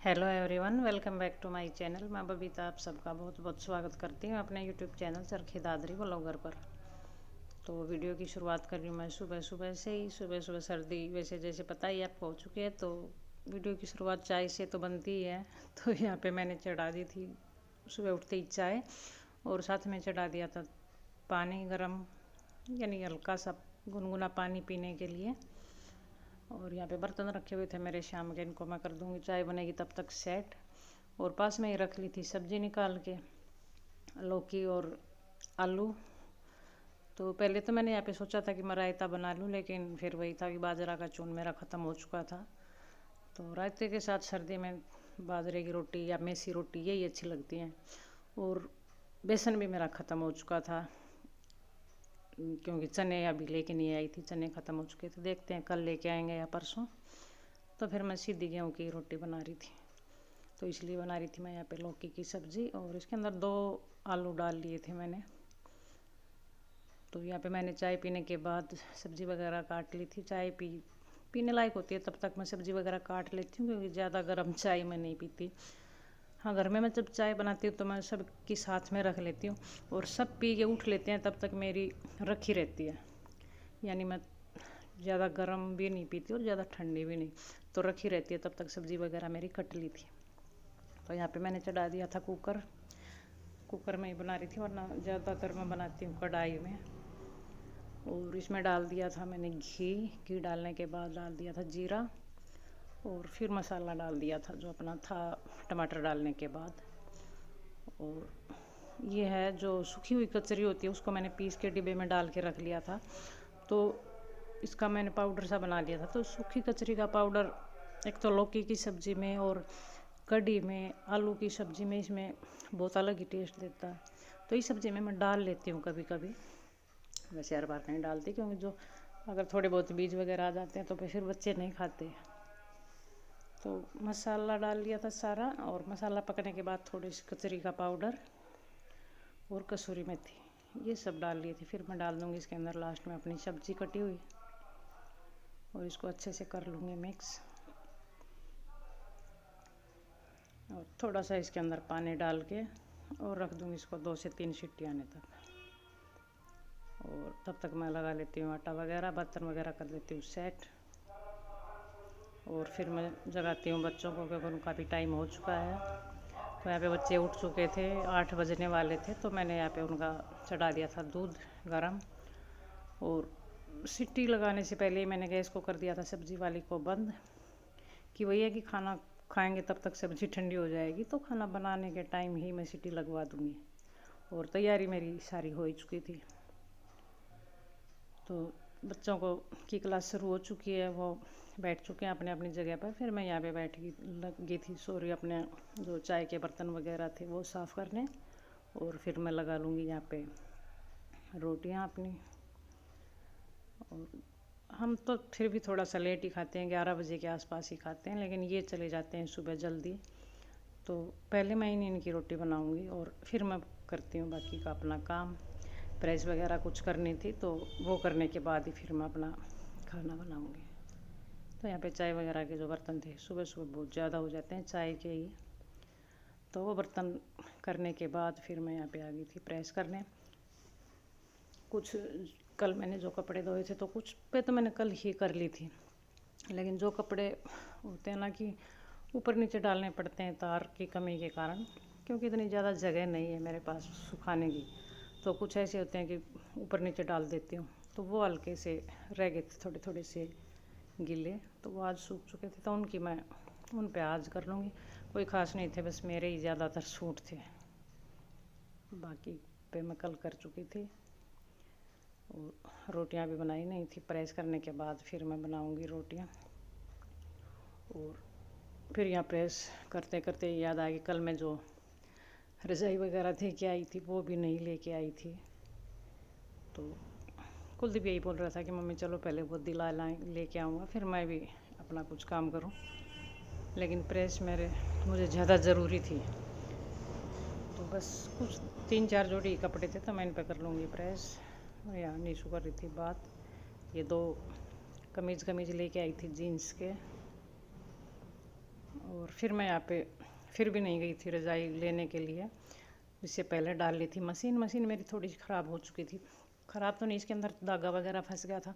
Hello everyone, welcome back to my channel. मैं बबीता आप सबका बहुत बहुत स्वागत करती हूँ अपने YouTube channel Charkhi Dadri blogger पर। तो वीडियो की शुरुआत कर रही हूँ मैं सुबह सुबह से ही। सुबह सुबह सर्दी वैसे जैसे पता ही आपको हो चुकी है, तो वीडियो की शुरुआत चाय से तो बनती ही है। तो यहाँ पे मैंने चढ़ा दी थी सुबह उठते ही चाय, और साथ में चढ़ा दिया था पानी गर्म, यानी हल्का सा गुनगुना पानी पीने के लिए। और यहाँ पे बर्तन रखे हुए थे मेरे शाम के, इनको मैं कर दूँगी, चाय बनेगी तब तक सेट। और पास में ही रख ली थी सब्ज़ी निकाल के, लौकी और आलू। तो पहले तो मैंने यहाँ पे सोचा था कि मैं रायता बना लूँ, लेकिन फिर वही था कि बाजरा का चून मेरा ख़त्म हो चुका था। तो रायते के साथ सर्दी में बाजरे की रोटी या मेसी रोटी यही अच्छी लगती हैं। और बेसन भी मेरा ख़त्म हो चुका था, क्योंकि चने अभी लेके नहीं आई थी, चने ख़त्म हो चुके थे। देखते हैं कल लेके आएंगे या परसों। तो फिर मैं सीधी गेहूँ की रोटी बना रही थी, तो इसलिए बना रही थी मैं यहाँ पे लौकी की सब्ज़ी। और इसके अंदर 2 आलू डाल लिए थे मैंने। तो यहाँ पे मैंने चाय पीने के बाद सब्ज़ी वगैरह काट ली थी। चाय पीने लायक होती है तब तक मैं सब्ज़ी वगैरह काट लेती हूँ, क्योंकि ज़्यादा गर्म चाय मैं नहीं पीती। हाँ, घर में मैं जब चाय बनाती हूँ तो मैं सब की साथ में रख लेती हूँ, और सब पी के उठ लेते हैं तब तक मेरी रखी रहती है। यानी मैं ज़्यादा गर्म भी नहीं पीती और ज़्यादा ठंडी भी नहीं, तो रखी रहती है तब तक सब्ज़ी वगैरह मेरी कट ली थी। तो यहाँ पे मैंने चढ़ा दिया था कुकर में ही बना रही थी, वरना ज़्यादातर मैं बनाती हूँ कढ़ाई में। और इसमें डाल दिया था मैंने घी डालने के बाद डाल दिया था जीरा, और फिर मसाला डाल दिया था जो अपना था टमाटर डालने के बाद। और ये है जो सूखी हुई कचरी होती है, उसको मैंने पीस के डिब्बे में डाल के रख लिया था। तो इसका मैंने पाउडर सा बना लिया था। तो सूखी कचरी का पाउडर एक तो लौकी की सब्ज़ी में और कढ़ी में, आलू की सब्ज़ी में, इसमें बहुत अलग ही टेस्ट देता है। तो इस सब्ज़ी में मैं डाल लेती हूँ कभी कभी, वैसे हर बार नहीं डालती, क्योंकि जो अगर थोड़े बहुत बीज वगैरह आ जाते हैं तो फिर बच्चे नहीं खाते। तो मसाला डाल लिया था सारा, और मसाला पकने के बाद थोड़ी सी कचरी का पाउडर और कसूरी मेथी, ये सब डाल लिए थे। फिर मैं डाल दूँगी इसके अंदर लास्ट में अपनी सब्ज़ी कटी हुई, और इसको अच्छे से कर लूँगी मिक्स। और थोड़ा सा इसके अंदर पानी डाल के और रख दूँगी इसको 2 से 3 सीटी आने तक। और तब तक मैं लगा लेती हूँ आटा वगैरह, बर्तन वगैरह कर देती हूँ सेट। और फिर मैं जगाती हूँ बच्चों को, क्योंकि उनका भी टाइम हो चुका है। तो यहाँ पे बच्चे उठ चुके थे, 8 बजने वाले थे। तो मैंने यहाँ पे उनका चढ़ा दिया था दूध गरम, और सीटी लगाने से पहले ही मैंने गैस को कर दिया था सब्ज़ी वाली को बंद, कि वही है कि खाना खाएंगे तब तक सब्ज़ी ठंडी हो जाएगी, तो खाना बनाने के टाइम ही मैं सीटी लगवा दूँगी। और तैयारी मेरी सारी हो ही चुकी थी। तो बच्चों को की क्लास शुरू हो चुकी है, वो बैठ चुके हैं अपने अपनी जगह पर। फिर मैं यहाँ पे बैठ गई थी, सॉरी, अपने जो चाय के बर्तन वगैरह थे वो साफ़ करने। और फिर मैं लगा लूँगी यहाँ पे रोटियाँ अपनी। और हम तो फिर भी थोड़ा सा लेट ही खाते हैं, 11 बजे के आसपास ही खाते हैं, लेकिन ये चले जाते हैं सुबह जल्दी। तो पहले मैं इनकी रोटी बनाऊँगी, और फिर मैं करती हूँ बाकी का अपना काम। प्रेस वगैरह कुछ करनी थी, तो वो करने के बाद ही फिर मैं अपना खाना बनाऊँगी। तो यहाँ पे चाय वगैरह के जो बर्तन थे सुबह सुबह बहुत ज़्यादा हो जाते हैं चाय के ही, तो वो बर्तन करने के बाद फिर मैं यहाँ पे आ गई थी प्रेस करने। कुछ कल मैंने जो कपड़े धोए थे, तो कुछ पे तो मैंने कल ही कर ली थी, लेकिन जो कपड़े होते हैं ना कि ऊपर नीचे डालने पड़ते हैं तार की कमी के कारण, क्योंकि इतनी ज़्यादा जगह नहीं है मेरे पास सुखाने की। तो कुछ ऐसे होते हैं कि ऊपर नीचे डाल देती हूँ, तो वो हल्के से रह गए थे, थोड़े थोड़े से गीले, तो वो आज सूख चुके थे, तो उन पे आज कर लूँगी। कोई ख़ास नहीं थे, बस मेरे ही ज़्यादातर सूट थे, बाकी पे मैं कल कर चुकी थी। और रोटियां भी बनाई नहीं थी, प्रेस करने के बाद फिर मैं बनाऊँगी रोटियां। और फिर यहाँ प्रेस करते करते याद आ गई, कल मैं जो रज़ाई वगैरह थी क्या आई थी वो भी नहीं लेके आई थी। तो कुलदीप यही बोल रहा था कि मम्मी चलो पहले वो दिला लाएँ, लेके आऊँगा, फिर मैं भी अपना कुछ काम करूँ। लेकिन प्रेस मुझे ज़्यादा ज़रूरी थी, तो बस कुछ 3-4 जोड़ी कपड़े थे, तो मैं इन पर कर लूँगी प्रेस। यहाँ नीशू कर रही थी बात। ये 2 कमीज़ लेके आई थी जीन्स के, और फिर मैं यहाँ पे फिर भी नहीं गई थी रज़ाई लेने के लिए। इससे पहले डाल ली थी मशीन मेरी थोड़ी सी ख़राब हो चुकी थी। ख़राब तो नहीं, इसके अंदर धागा वगैरह फंस गया था,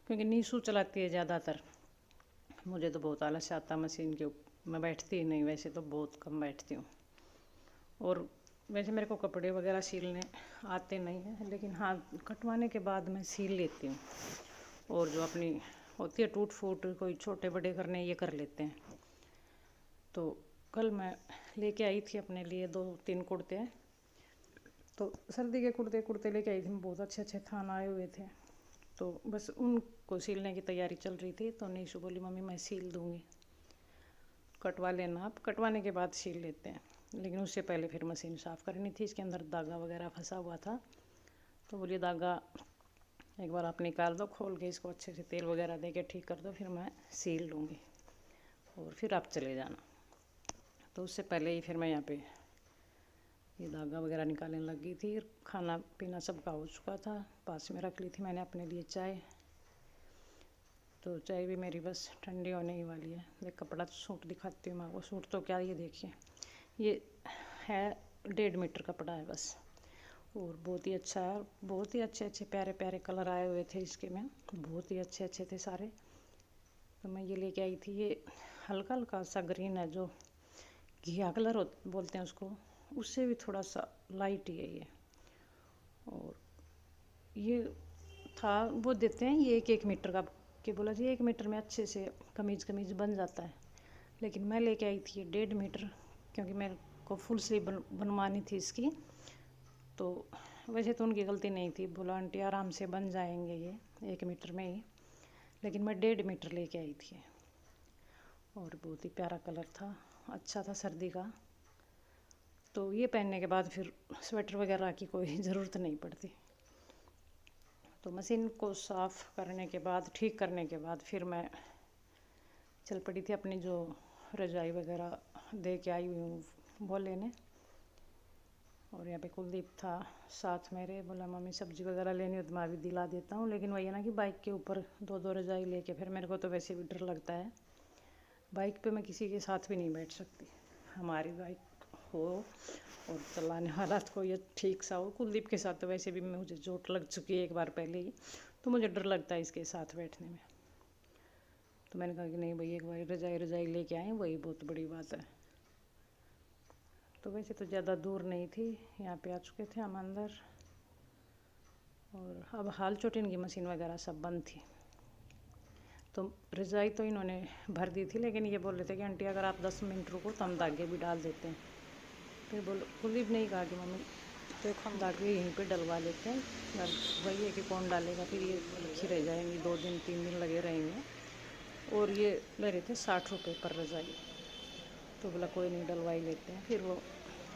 क्योंकि नीशू चलाती है ज़्यादातर। मुझे तो बहुत आलस आता मशीन के ऊपर, मैं बैठती ही नहीं, वैसे तो बहुत कम बैठती हूँ। और वैसे मेरे को कपड़े वगैरह सिलने आते नहीं हैं, लेकिन हाँ कटवाने के बाद मैं सिल लेती हूँ। और जो अपनी होती है टूट फूट कोई छोटे बड़े करने, ये कर लेते हैं। तो कल मैं लेके आई थी अपने लिए 2-3 कुर्ते। तो सर्दी के कुर्ते लेके आई थी, बहुत अच्छे थान आए हुए थे। तो बस उनको सिलने की तैयारी चल रही थी। तो नीशू बोली मम्मी मैं सिल दूँगी, कटवा लेना आप, कटवाने के बाद सिल लेते हैं। लेकिन उससे पहले फिर मशीन साफ़ करनी थी, इसके अंदर धागा वगैरह फंसा हुआ था। तो बोलिए धागा एक बार आप निकाल दो, खोल के इसको अच्छे से तेल वगैरह दे के ठीक कर दो, फिर मैं सिल लूँगी और फिर आप चले जाना। तो उससे पहले ही फिर मैं यहाँ पे ये धागा वगैरह निकालने लगी थी। खाना पीना सबका हो चुका था, पास में रख ली थी मैंने अपने लिए चाय। तो चाय भी मेरी बस ठंडी होने ही वाली है। देख कपड़ा तो सूट दिखाती हूँ मैं आपको। सूट तो क्या, ये देखिए, ये है 1.5 मीटर कपड़ा है बस, और बहुत ही अच्छा है। बहुत ही अच्छे प्यारे कलर आए हुए थे इसके में, बहुत ही अच्छे थे सारे। तो मैं ये लेके आई थी। ये हल्का सा ग्रीन है, जो घिया कलर बोलते हैं उसको, उससे भी थोड़ा सा लाइट ही है ये। और ये था वो देते हैं ये 1 मीटर का, कि बोला जी 1 मीटर में अच्छे से कमीज़ बन जाता है। लेकिन मैं लेके आई थी ये 1.5 मीटर, क्योंकि मेरे को फुल स्लीव बनवानी थी इसकी। तो वैसे तो उनकी गलती नहीं थी, बोला आंटी आराम से बन जाएंगे ये 1 मीटर में ही। लेकिन मैं 1.5 मीटर लेके आई थी। और बहुत ही प्यारा कलर था, अच्छा था सर्दी का। तो ये पहनने के बाद फिर स्वेटर वगैरह की कोई ज़रूरत नहीं पड़ती। तो मशीन को साफ़ करने के बाद, ठीक करने के बाद, फिर मैं चल पड़ी थी अपनी जो रजाई वगैरह दे के आई हुई हूँ वो लेने। और यहाँ पे कुलदीप था साथ मेरे, बोला मम्मी सब्ज़ी वगैरह लेनी हो तो मैं भी दिला देता हूँ। लेकिन वही है ना कि बाइक के ऊपर 2-2 रजाई लेके, फिर मेरे को तो वैसे भी डर लगता है। बाइक पे मैं किसी के साथ भी नहीं बैठ सकती, हमारी बाइक हो और चलाने वाला तो कोई ठीक सा हो। कुलदीप के साथ तो वैसे भी मुझे चोट लग चुकी है एक बार पहले ही, तो मुझे डर लगता है इसके साथ बैठने में। तो मैंने कहा कि नहीं भाई, एक बार रजाई लेके आए, वही बहुत बड़ी बात है। तो वैसे तो ज़्यादा दूर नहीं थी, यहाँ पे आ चुके थे हम अंदर। और अब हाल चोटिन की मशीन वगैरह सब बंद थी। तो रजाई तो इन्होंने भर दी थी, लेकिन ये बोल रहे थे कि आंटी अगर आप 10 मिनट रुको तो हम धागे भी डाल देते हैं। फिर बोलो कुलदीप नहीं कहा कि मम्मी तो हम धागे यहीं पे डलवा लेते हैं, वही है कि कौन डालेगा, फिर ये रखी रह जाएंगी, 2 दिन 3 दिन लगे रहेंगे। और ये ले रहे थे 60 रुपये पर रजाई। तो बोला कोई नहीं डलवा ही लेते हैं। फिर वो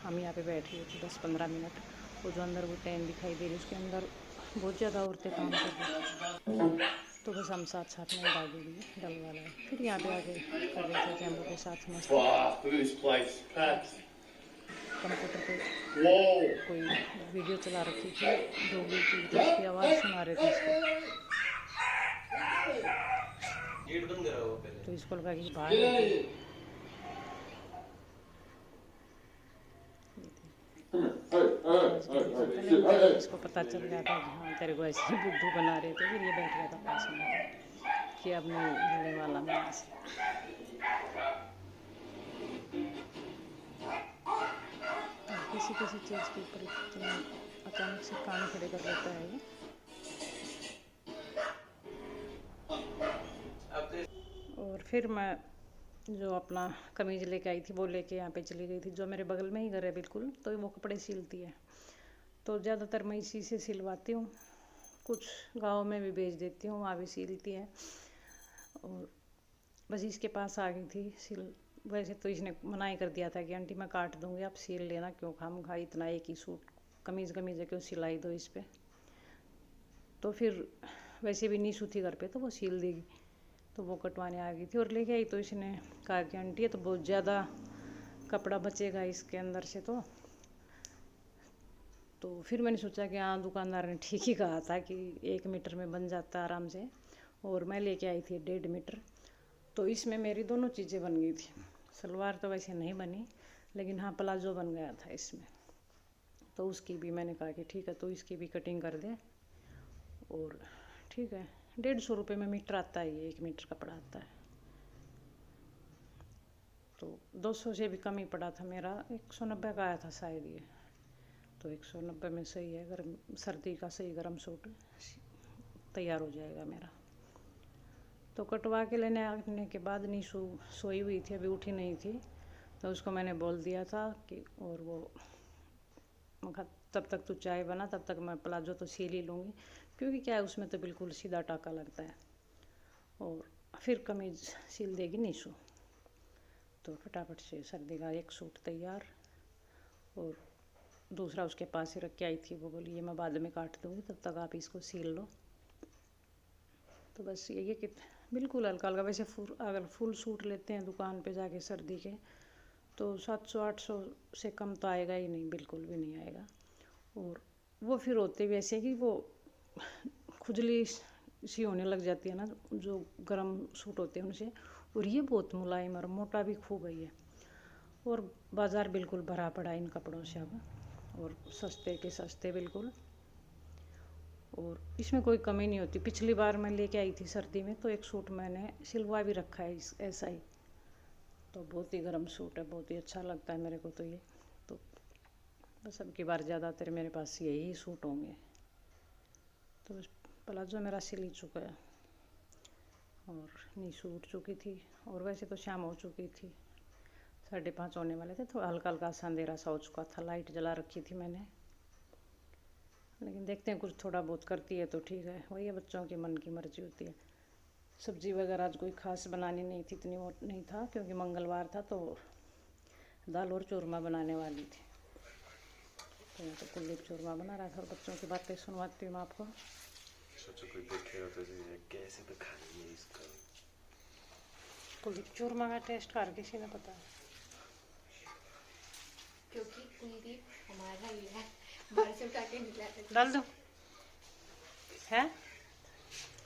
हम यहाँ पे बैठ गए थे 10-15 मिनट। वो जो अंदर वो टेंट दिखाई दे रही, उसके अंदर बहुत ज़्यादा औरतें काम कर रही। तो बस हम साथ में धागे भी डलवा लाए। फिर यहाँ पे आके कर रहे थे जैम्बो के साथ मस्त कंप्यूटर पे कोई वीडियो चला रखी थी डोगी की, तो उसकी आवाज़ सुना रहे थे इसको। तो इसको लगा कि बाहर इसको पता चल गया था कि हाँ तेरे को ऐसे ही बुद्धू बना रहे थे। फिर ये बैठ गया था पास में कि अब नहीं मिलने वाला मैं यहाँ से। किसी चीज़ के ऊपर इतना अचानक से कान खड़े कर लेता है ये। और फिर मैं जो अपना कमीज़ लेके आई थी वो लेके यहाँ पे चली गई थी, जो मेरे बगल में ही घर है बिल्कुल, तो वो कपड़े सिलती है। तो ज़्यादातर मैं इसी से सिलवाती हूँ, कुछ गाँव में भी भेज देती हूँ, वहाँ भी सिलती है। और बस इसके पास आ गई थी सिल। वैसे तो इसने मना ही कर दिया था कि आंटी मैं काट दूँगी, आप सिल लेना, क्यों खामखा इतना एक ही सूट कमीज़ है क्यों सिलाई दो इस पर। तो फिर वैसे भी नीशू थी घर पे तो वो सिल देगी। तो वो कटवाने आ गई थी और लेके आई। तो इसने कहा कि आंटी ये तो बहुत ज़्यादा कपड़ा बचेगा इसके अंदर से। तो फिर मैंने सोचा कि हाँ दुकानदार ने ठीक ही कहा था कि 1 मीटर में बन जाता आराम से। और मैं लेके आई थी 1.5 मीटर। तो इसमें मेरी दोनों चीज़ें बन गई थी, सलवार तो वैसे नहीं बनी, लेकिन हाँ प्लाजो बन गया था इसमें। तो उसकी भी मैंने कहा कि ठीक है तो इसकी भी कटिंग कर दे। और ठीक है, 150 रुपये में मीटर आता है, ये 1 मीटर कपड़ा आता है। तो 200 से भी कम ही पड़ा था मेरा, 190 का आया था शायद ये। तो 190 में सही है, गर्म सर्दी का सही गर्म सूट तैयार हो जाएगा मेरा। तो कटवा के लेने आने के बाद नीशू सोई हुई थी, अभी उठी नहीं थी। तो उसको मैंने बोल दिया था कि, और वो तब तक तू चाय बना, तब तक मैं प्लाजो तो सिल ही लूँगी, क्योंकि क्या है उसमें तो बिल्कुल सीधा टाका लगता है। और फिर कमीज़ सिल देगी नीशू। तो फटाफट से सर्दी का एक सूट तैयार, और दूसरा उसके पास ही रख के आई थी। वो बोली ये मैं बाद में काट दूँगी, तब तक आप इसको सिल लो। तो बस यही है कि बिल्कुल हल्का हल्का। वैसे अगर फुल सूट लेते हैं दुकान पे जाके सर्दी के, तो 700-800 से कम तो आएगा ही नहीं, बिल्कुल भी नहीं आएगा। और वो फिर होते भी ऐसे कि वो खुजली सी होने लग जाती है ना, जो गर्म सूट होते हैं उनसे। और ये बहुत मुलायम और मोटा भी खूब है। और बाज़ार बिल्कुल भरा पड़ा इन कपड़ों से अब, और सस्ते के सस्ते बिल्कुल। और इसमें कोई कमी नहीं होती। पिछली बार मैं लेके आई थी सर्दी में, तो एक सूट मैंने सिलवा भी रखा है ऐसा ही। तो बहुत ही गर्म सूट है, बहुत ही अच्छा लगता है मेरे को तो ये। तो बस अब की बार ज़्यादातर मेरे पास यही सूट होंगे। तो बस प्लाजो मेरा सिल ही चुका है, और नीशू उठ चुकी थी। और वैसे तो शाम हो चुकी थी, 5:30 होने वाले थे। थोड़ा हल्का हल्का सा अंधेरा सा हो चुका था, लाइट जला रखी थी मैंने। लेकिन देखते हैं, कुछ थोड़ा बहुत करती है तो ठीक है। वही है, बच्चों के मन की मर्जी होती है। सब्ज़ी वगैरह आज कोई ख़ास बनानी नहीं थी, इतनी वो नहीं था, क्योंकि मंगलवार था। तो दाल और चूरमा बनाने वाली थी। तो यहाँ तो कुलदीप चूरमा बना रहा था, और बच्चों की बातें सुनवाती हूँ मैं आपको। सोचो कोई देखेगा तो कैसे तो खानी है इसका। कुलदीप चूरमा का टेस्ट कर किसी ने पता है, क्योंकि कुलदीप हमारा ही है, बाहर से उठा के निकला था। डाल दो है,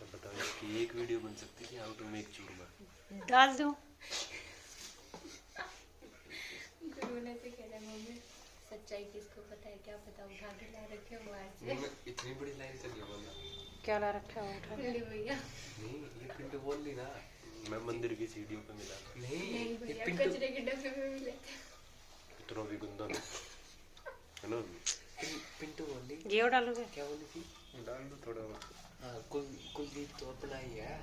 अब बताओ इसकी एक वीडियो बन सकती थी, हाउ टू मेक चूरमा। डाल दो। गुरुने से कह रहा मम्मी सच्चाई किसको पता है, क्या पता उठा के ला रखे हो बाहर से। इतनी बड़ी लाइन से नहीं बोलना। क्या ला रखा है उठा के? भैया नहीं ये पिंटू बोल ली ना, मैं मंदिर की सीढ़ियों पे मिला। नहीं भैया, पिंटू कचरे के डब्बे में मिले थे। इतना भी गंदा नहीं है ना। पिंटू बोली ये डालोगे? क्या बोली थी? डाल दो थोड़ा और। हाँ कुलदीप तो अपना ही है।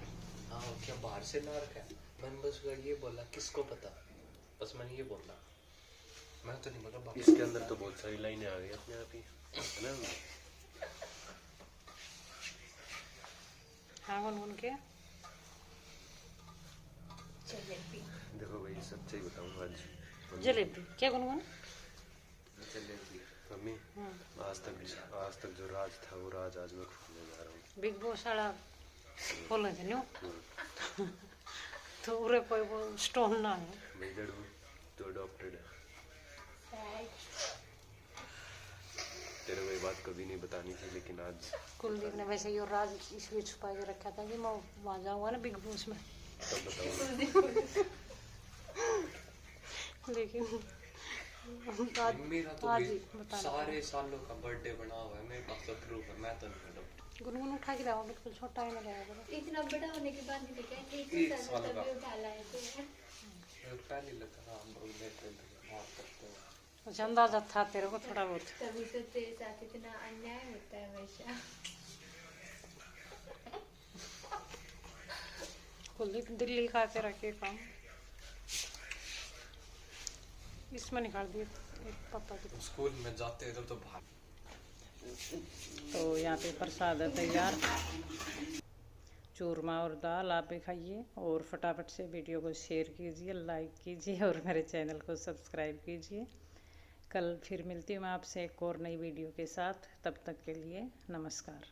हाँ क्या बाहर से ला रखा है। मैंने बस ये बोला किसको पता, बस मैंने ये बोला, मैं तो नहीं बोला। इसके अंदर तो बहुत सारी लाइनें आ गई अपने आप ही, है ना। हाँ गुनगुन के जलेबी। देखो भाई सच्चाई बताऊँ आज। जलेबी क्या गुनगुन? जलेबी मम्मी, आज तक जो राज था वो राज आज मैं खोलने जा रहा हूँ। बिग बॉस वाला खोलने थे न्यू तो उरे कोई वो स्टोन ना है। मैं इधर हूँ तो अडॉप्टेड है। तेरे को ये बात कभी नहीं बतानी थी, लेकिन आज कुलदीप ने वैसे ये राज इसलिए छुपा के रखा था कि मैं वहाँ जाऊँगा ना बिग बॉस में। तब बताऊँ। लेकिन मेरा तो आज भी ही बता सारे सालों का बर्थडे बना हुआ है, मेरे पास तो प्रूफ है। मैं तो नहीं अडॉप्ट। गुनगुन उठा के लाओ, बिल्कुल छोटा ही ना रहेगा। इतना बड़ा होने के बाद भी क्या एक साल का। तभी उठा लाए थे। पहले लगा हाँ बहुत करते हो। अच्छा अंदाजा था तेरे को थोड़ा बहुत। तभी तो तेरे साथ इतना अन्याय होता है हमेशा। कुलदीप दिल्ली खा के रखे काम, इसमें निकाल दिए पापा की। स्कूल में जाते थे तो भाग। तो यहाँ पे प्रसाद है तैयार, चूरमा और दाल। आप भी खाइए और फटाफट से वीडियो को शेयर कीजिए, लाइक कीजिए और मेरे चैनल को सब्सक्राइब कीजिए। कल फिर मिलती हूँ मैं आपसे एक और नई वीडियो के साथ। तब तक के लिए नमस्कार।